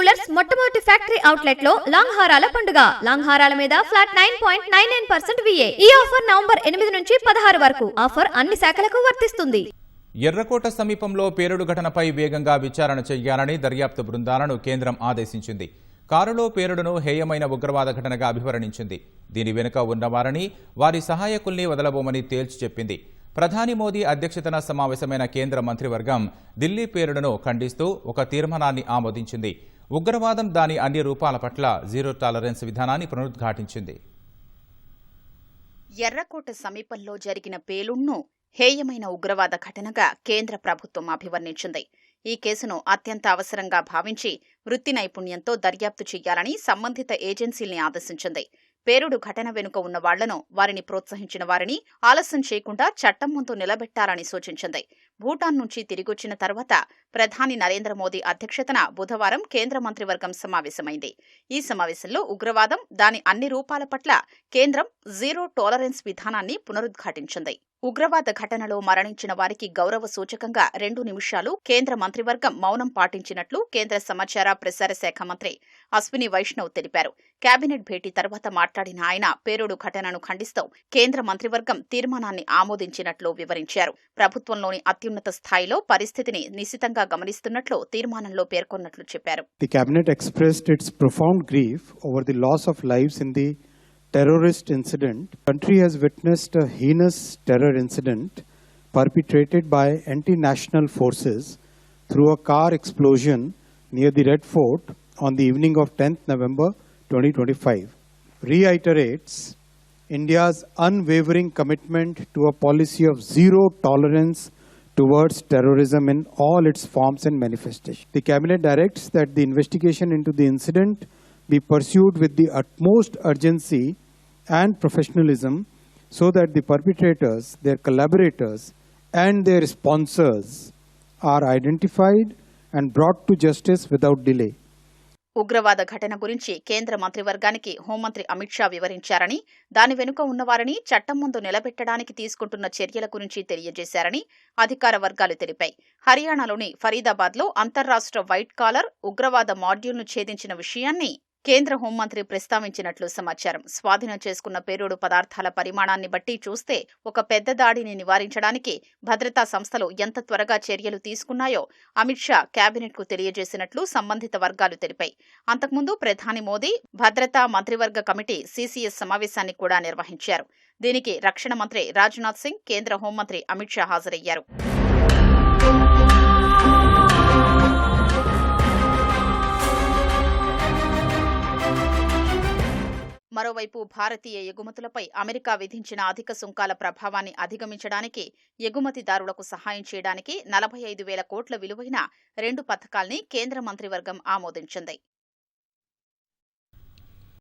Jewellers మొట్టమొదటి factory outlet లో long హారాల పండుగ. లాంగ్ హారాల మీద ఫ్లాట్ 9.99% VA. ఈ ఆఫర్ నవంబర్ 8 నుంచి 16 వరకు. ఆఫర్ అన్ని శాఖలకు వర్తిస్తుంది. ఎర్రకోట సమీపంలో పేలుడు ఘటనపై వేగంగా విచారణ చేయాలని దర్యాప్తు బృందాలను కేంద్రం ఆదేశించింది. కారులో పేలుడును హేయమైన ఉగ్రవాద ఘటనగా అభివర్ణించింది. దీని వెనుక ఉన్నవారని, వారి సహాయకుల్ని వదలబోమని తేల్చి చెప్పింది. ప్రధాని మోదీ అధ్యక్షతన సమావేశమైన కేంద్ర మంత్రివర్గం ఢిల్లీ పేలుడును ఖండిస్తూ ఒక తీర్మానాన్ని ఆమోదించింది. ఉగ్రవాదం దాని అన్ని రూపాల పట్ల జీరో టాలరెన్స్ విధానాన్ని పునరుద్ఘాటించింది. ఎర్రకోట సమీపంలో జరిగిన పేలుడును హేయమైన ఉగ్రవాద ఘటనగా కేంద్ర ప్రభుత్వం అభివర్ణించింది. ఈ కేసును అత్యంత అవసరంగా భావించి వృత్తి నైపుణ్యంతో దర్యాప్తు చేయాలని సంబంధిత ఏజెన్సీల్ని ఆదేశించింది. పేలుడు ఘటన వెనుక ఉన్న వాళ్లను, వారిని ప్రోత్సహించిన వారిని ఆలస్యం చేయకుండా చట్టం ముందు నిలబెట్టాలని సూచించింది. భూటాన్ నుంచి తిరిగొచ్చిన తర్వాత ప్రధాని నరేంద్ర మోదీ అధ్యక్షతన బుధవారం కేంద్ర మంత్రివర్గం సమావేశమైంది. ఈ సమావేశంలో ఉగ్రవాదం దాని అన్ని రూపాల పట్ల కేంద్రం జీరో టాలరెన్స్ విధానాన్ని పునరుద్ఘాటించింది. ఉగ్రవాద ఘటనలో మరణించిన వారికి గౌరవ సూచకంగా 2 నిమిషాలు కేంద్ర మంత్రివర్గం మౌనం పాటించినట్లు కేంద్ర సమాచార ప్రసార శాఖ మంత్రి అశ్విని వైష్ణవ్ తెలిపారు. కేబినెట్ భేటీ తర్వాత మాట్లాడిన ఆయన పేలుడు ఘటనను ఖండిస్తూ కేంద్ర మంత్రివర్గం తీర్మానాన్ని ఆమోదించినట్లు వివరించారు. ప్రభుత్వంలోని అత్యున్నత స్థాయిలో పరిస్థితిని నిశితంగా గమనిస్తున్నట్లు తీర్మానంలో పేర్కొన్నట్లు చెప్పారు. The cabinet expressed its profound grief over the loss of lives in the terrorist incident. The country has witnessed a heinous terror incident perpetrated by anti-national forces through a car explosion near the Red Fort on the evening of 10th November 2025. Reiterates India's unwavering commitment to a policy of zero tolerance towards terrorism in all its forms and manifestations. The cabinet directs that the investigation into the incident be pursued with the utmost urgency and professionalism so that the perpetrators, their collaborators and their sponsors are identified and brought to justice without delay. ఉగ్రవాద ఘటన గురించి కేంద్ర మంత్రివర్గానికి హోంమంత్రి అమిత్ షా వివరించారని, దాని వెనుక ఉన్నవారని చట్టం ముందు నిలబెట్టడానికి తీసుకుంటున్న చర్యల గురించి తెలియజేశారని అధికార వర్గాలు తెలిపాయి. హర్యానాలోని ఫరీదాబాద్లో అంతర్రాష్ట్ర వైట్ కాలర్ ఉగ్రవాద మాడ్యూల్ను ఛేదించిన విషయాన్ని కేంద్ర హోంమంత్రి ప్రస్తావించినట్లు సమాచారం. స్వాధీనం చేసుకున్న పేలుడు పదార్థాల పరిమాణాన్ని బట్టి చూస్తే ఒక పెద్ద దాడిని నివారించడానికి భద్రతా సంస్థలు ఎంత త్వరగా చర్యలు తీసుకున్నాయో అమిత్ షా కేబినెట్కు తెలియజేసినట్లు సంబంధిత వర్గాలు తెలిపాయి. అంతకుముందు ప్రధాని మోదీ భద్రతా మంత్రివర్గ కమిటీ CCS సమావేశాన్ని కూడా నిర్వహించారు. దీనికి రక్షణ మంత్రి రాజ్నాథ్ సింగ్, కేంద్ర హోంమంత్రి అమిత్ షా హాజరయ్యారు. మరోవైపు భారతీయ ఎగుమతులపై అమెరికా విధించిన అధిక సుంకాల ప్రభావాన్ని అధిగమించడానికి ఎగుమతిదారులకు సహాయం చేయడానికి 45,000 కోట్ల విలువైన 2 పథకాల్ని కేంద్ర మంత్రివర్గం ఆమోదించింది.